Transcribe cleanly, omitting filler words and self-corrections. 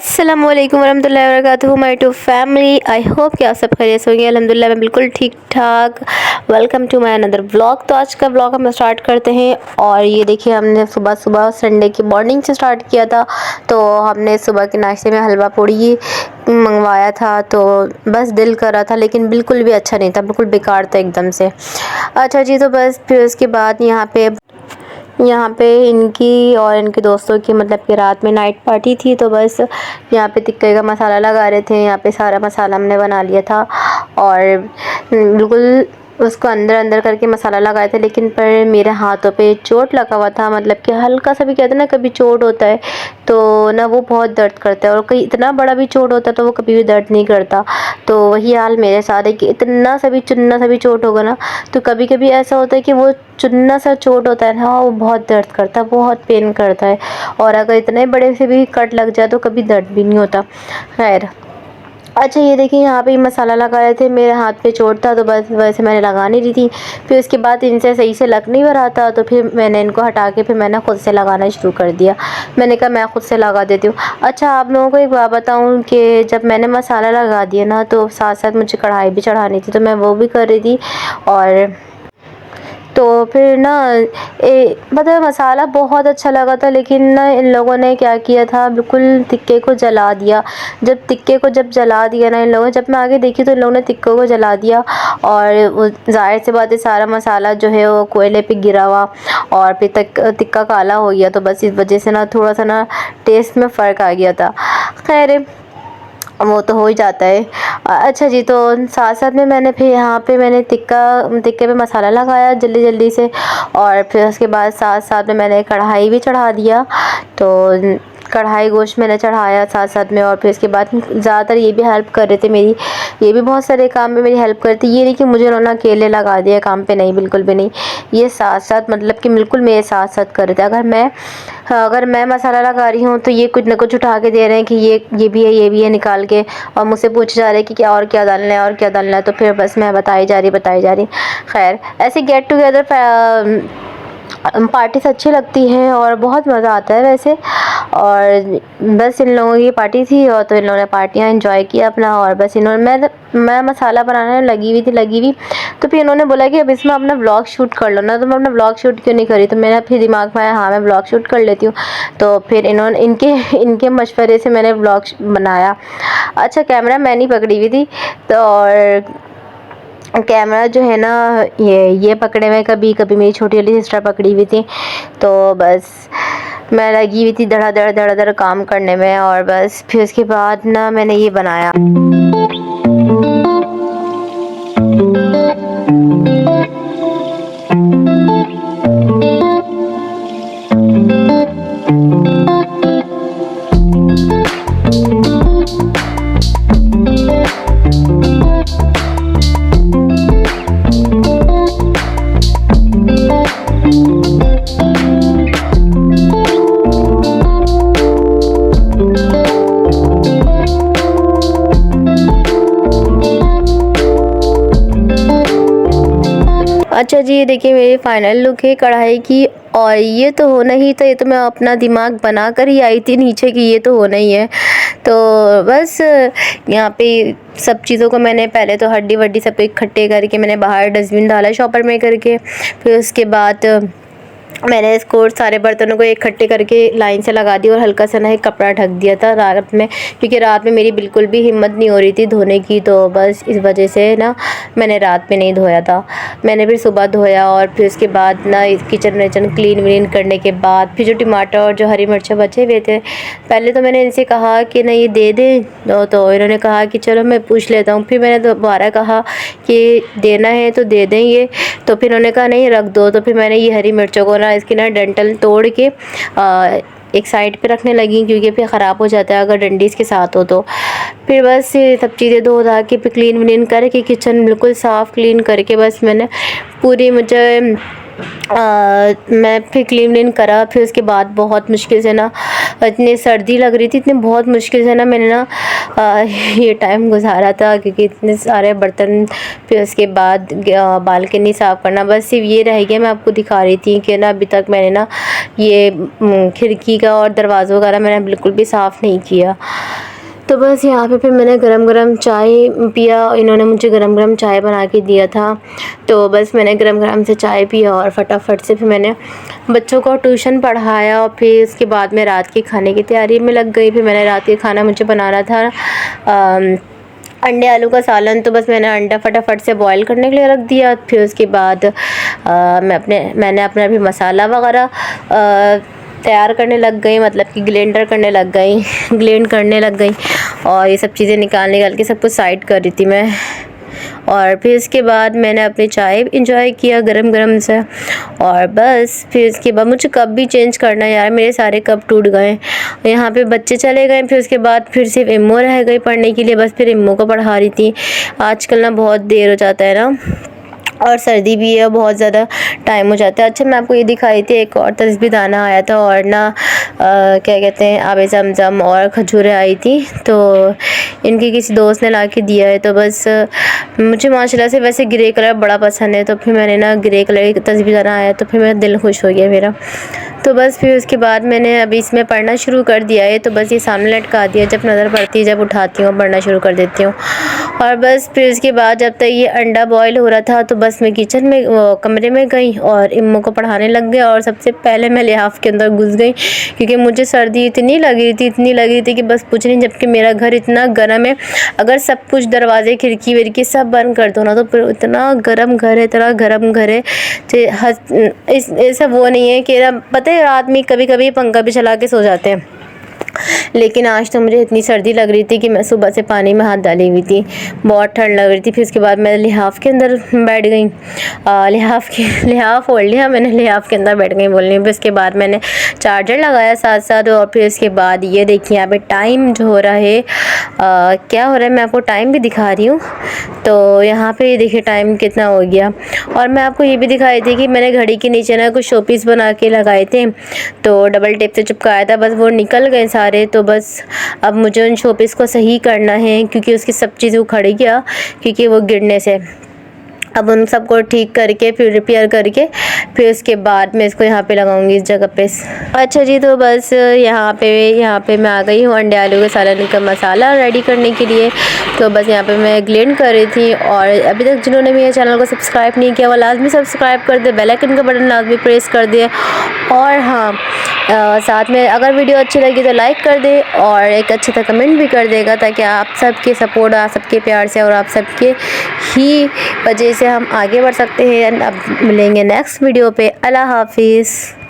अस्सलाम वालेकुम वरहमतुल्लाहि वबरकातुहू my to family. I hope कि आप सब खैरियत से होंगे। अल्हम्दुलिल्लाह मैं बिल्कुल ठीक ठाक। Welcome to my another vlog. तो आज का व्लॉग हम स्टार्ट करते हैं। और ये देखिए हमने सुबह सुबह संडे की मॉर्निंग से स्टार्ट किया था। तो हमने सुबह के नाश्ते में हलवा पूड़ी मंगवाया था। तो बस दिल कर रहा था लेकिन बिल्कुल भी अच्छा नहीं था, बिल्कुल बेकार था एकदम से। अच्छा जी, तो बस फिर उसके बाद यहाँ पे इनकी और इनके दोस्तों की मतलब कि रात में नाइट पार्टी थी। तो बस यहाँ पे टिक्के का मसाला लगा रहे थे। यहाँ पे सारा मसाला हमने बना लिया था और बिल्कुल उसको अंदर अंदर करके मसाला लगाए थे। लेकिन पर मेरे हाथों पे चोट लगा हुआ था, मतलब कि हल्का सा भी कहते हैं ना, कभी चोट होता है तो ना वो बहुत दर्द करता है, और कहीं इतना बड़ा भी चोट होता है तो वो कभी भी दर्द नहीं करता। तो वही हाल मेरे साथ है कि इतना सा भी चुन्ना सा भी चोट होगा ना, तो कभी कभी ऐसा होता है कि वो चुन्ना सा चोट होता है ना, वो बहुत दर्द करता है, बहुत पेन करता है। और अगर इतने बड़े से भी कट लग जाए तो कभी दर्द भी नहीं होता। खैर, अच्छा ये देखिए यहाँ पे मसाला लगा रहे थे, मेरे हाथ पे चोट था तो बस वैसे मैंने लगा नहीं रही थी। फिर उसके बाद इनसे सही से लग नहीं रहा था तो फिर मैंने इनको हटा के फिर मैंने ख़ुद से लगाना शुरू कर दिया। मैंने कहा मैं ख़ुद से लगा देती हूँ। अच्छा, आप लोगों को एक बात बताऊँ कि जब मैंने मसाला लगा दिया ना तो साथ साथ मुझे कढ़ाई भी चढ़ानी थी, तो मैं वो भी कर रही थी। और तो फिर ना मतलब मसाला बहुत अच्छा लगा था, लेकिन ना इन लोगों ने क्या किया था, बिल्कुल तिक्के को जला दिया। जब जला दिया ना इन लोगों ने, जब मैं आगे देखी तो इन लोगों ने तिक्के को जला दिया। और ज़ाहिर सी बात है सारा मसाला जो है वो कोयले पे गिरा हुआ और फिर तिक्का काला हो गया। तो बस इस वजह से ना थोड़ा सा ना टेस्ट में फ़र्क आ गया था। खैर, वो तो हो ही जाता है। अच्छा जी, तो साथ साथ में मैंने फिर यहाँ पे मैंने तिक्के पे मसाला लगाया जल्दी जल्दी से। और फिर उसके बाद साथ साथ में मैंने कढ़ाई भी चढ़ा दिया। तो कढ़ाई गोश्त मैंने चढ़ाया साथ साथ में। और फिर उसके बाद ज़्यादातर ये भी हेल्प कर रहे थे मेरी, ये भी बहुत सारे काम में मेरी हेल्प करती। ये नहीं कि मुझे उन्होंने अकेले लगा दिया काम पे, नहीं, बिल्कुल भी नहीं। ये साथ साथ मतलब कि बिल्कुल मेरे साथ साथ कर रहे थे। अगर मैं मसाला लगा रही हूँ तो ये कुछ न कुछ उठा के दे रहे हैं कि ये भी है, ये भी है, निकाल के। और मुझसे पूछे जा रहे हैं कि क्या और क्या डालना है और क्या डालना है। तो फिर बस मैं बताई जा रही। खैर, ऐसे गेट टुगेदर पार्टीज अच्छी लगती है और बहुत मज़ा आता है वैसे। और बस इन लोगों की पार्टी थी और तो इन लोगों ने पार्टियाँ एंजॉय किया अपना। और बस मैं मसाला बनाने में लगी हुई। तो फिर इन्होंने बोला कि अब इसमें अपना व्लॉग शूट कर लो ना। तो मैं अपना व्लॉग शूट क्यों नहीं करी, तो मेरा फिर दिमाग में आया हाँ मैं व्लॉग शूट कर लेती हूँ। तो फिर इनके मशवरे से मैंने व्लॉग बनाया। अच्छा, कैमरा मैं नहीं पकड़ी हुई थी, तो और कैमरा जो है ना ये पकड़े हुए, कभी कभी मेरी छोटी वाली सिस्टर पकड़ी हुई थी। तो बस मैं लगी हुई थी धड़ाधड़ काम करने में। और बस फिर उसके बाद ना मैंने ये बनाया। अच्छा जी, ये देखिए मेरी फाइनल लुक है कढ़ाई की। और ये तो होना ही था, ये तो मैं अपना दिमाग बना कर ही आई थी नीचे कि ये तो होना ही है। तो बस यहाँ पे सब चीज़ों को मैंने पहले तो हड्डी वड्डी सब इकट्ठे करके मैंने बाहर डस्टबिन डाला शॉपर में करके। फिर उसके बाद मैंने इसको सारे बर्तनों को इकट्ठे करके लाइन से लगा दी और हल्का सा ना एक कपड़ा ढक दिया था रात में, क्योंकि रात में मेरी बिल्कुल भी हिम्मत नहीं हो रही थी धोने की। तो बस इस वजह से ना मैंने रात में नहीं धोया था। मैंने फिर सुबह धोया और फिर उसके बाद ना किचन विचन क्लीन व्लीन करने के बाद फिर जो टमाटर और जो हरी मिर्चें बचे हुए थे, पहले तो मैंने इनसे कहा कि ना ये दे दें, तो इन्होंने कहा कि चलो मैं पूछ लेता हूँ। फिर मैंने दोबारा कहा कि देना है तो दे दें ये, तो फिर उन्होंने कहा नहीं रख दो। तो फिर मैंने ये हरी मिर्चों को ना इसकी ना डंठल तोड़ के एक साइड पे रखने लगी, क्योंकि फिर ख़राब हो जाता है अगर डंडी इसके साथ हो तो। फिर बस सब चीज़ें धो धा के फिर क्लीन व्लीन करके किचन बिल्कुल साफ़ क्लीन करके बस मैंने पूरी मैं फिर क्लीन व्लीन करा। फिर उसके बाद बहुत मुश्किल से ना इतनी सर्दी लग रही थी, इतनी बहुत मुश्किल से ना मैंने ना ये टाइम गुजारा था, क्योंकि इतने सारे बर्तन, फिर उसके बाद बालकनी साफ़ करना, बस सिर्फ ये रह गया। मैं आपको दिखा रही थी कि ना अभी तक मैंने ना ये खिड़की का और दरवाज़ों का ना मैंने बिल्कुल भी साफ़ नहीं किया। तो बस यहाँ पे फिर मैंने गरम गरम चाय पिया, इन्होंने मुझे गरम गरम चाय बना के दिया था, तो बस मैंने गरम गरम से चाय पिया और फटाफट से फिर मैंने बच्चों को ट्यूशन पढ़ाया और फिर उसके बाद मैं रात के खाने की तैयारी में लग गई। फिर मैंने रात के खाना मुझे बनाना था अंडे आलू का सालन, तो बस मैंने अंडा फटाफट से बॉईल करने के लिए रख दिया। फिर उसके बाद मैंने अपना भी मसाला वगैरह तैयार करने लग गई, मतलब कि ग्लेंड करने लग गई और ये सब चीज़ें निकाल के सब कुछ साइड कर रही थी मैं। और फिर इसके बाद मैंने अपनी चाय इंजॉय किया गरम गरम से, और बस फिर इसके बाद मुझे कप भी चेंज करना है यार, मेरे सारे कप टूट गए। यहाँ पे बच्चे चले गए, फिर उसके बाद फिर सिर्फ इम्मो रह गई पढ़ने के लिए, बस फिर इम्मो को पढ़ा रही थी। आजकल ना बहुत देर हो जाता है ना, और सर्दी भी है, बहुत ज़्यादा टाइम हो जाता है। अच्छा, मैं आपको ये दिखाई थी, एक और तस्बी दाना आया था और ना क्या कहते हैं, आबे ज़मज़म और खजूरें आई थी, तो इनकी किसी दोस्त ने ला के दिया है। तो बस मुझे माशाल्लाह से वैसे ग्रे कलर बड़ा पसंद है, तो फिर मैंने ना ग्रे कलर की तस्बी दाना आया तो फिर मेरा दिल खुश हो गया मेरा। तो बस फिर उसके बाद मैंने अभी इसमें पढ़ना शुरू कर दिया है, तो बस ये सामने लटका दिया, जब नज़र पड़ती है जब उठाती हूँ पढ़ना शुरू कर देती हूँ। और बस फिर उसके बाद जब तक ये अंडा बॉईल हो रहा था, तो बस मैं किचन में कमरे में गई और इम्मो को पढ़ाने लग गया। और सबसे पहले मैं लिहाफ के अंदर घुस गई, क्योंकि मुझे सर्दी इतनी लगी थी कि बस पूछ नहीं। जबकि मेरा घर इतना गर्म है, अगर सब कुछ दरवाजे खिड़की विड़की सब बंद कर दो ना, तो फिर इतना गर्म घर है ऐसा वो नहीं है कि पता है रात में कभी कभी पंखा भी चला के सो जाते हैं, लेकिन आज तो मुझे इतनी सर्दी लग रही थी कि मैं सुबह से पानी में हाथ डाली हुई थी, बहुत ठंड लग रही थी। फिर उसके बाद मैं लिहाफ के अंदर बैठ गई, लिहाफ ओढ़ लिया मैंने, लिहाफ के अंदर बैठ गई बोलने। फिर उसके बाद मैंने चार्जर लगाया साथ साथ, और फिर उसके बाद ये देखिए यहाँ पे टाइम जो हो रहा है, क्या हो रहा है मैं आपको टाइम भी दिखा रही हूँ। तो यहाँ पे ये देखिए टाइम कितना हो गया। और मैं आपको ये भी दिखाई थी कि मैंने घड़ी के नीचे ना कुछ शोपीस बना के लगाए थे, तो डबल टेप से चिपकाया था, बस वो निकल गए सारे। तो बस अब मुझे उन शोपीस को सही करना है, क्योंकि उसकी सब चीज़ उखड़ गया क्योंकि वो गिरने से। अब उन सबको ठीक करके फिर रिपेयर करके फिर उसके बाद मैं इसको यहाँ पे लगाऊंगी इस जगह पे। अच्छा जी, तो बस यहाँ पे मैं आ गई हूँ अंडे आलू के सालन का मसाला रेडी करने के लिए। तो बस यहाँ पे मैं ग्लेंड कर रही थी, और अभी तक जिन्होंने मेरे चैनल को सब्सक्राइब नहीं किया वो लाजमी सब्सक्राइब कर दे, बेल आइकन का बटन लाजमी प्रेस कर दे, और हाँ साथ में अगर वीडियो अच्छी लगी तो लाइक कर दे और एक अच्छा सा कमेंट भी कर देगा, ताकि आप सबके सपोर्ट, आप सबके प्यार से और आप सबके ही वजह से हम आगे बढ़ सकते हैं। अब मिलेंगे नेक्स्ट वीडियो पे। अल्लाह हाफिज़।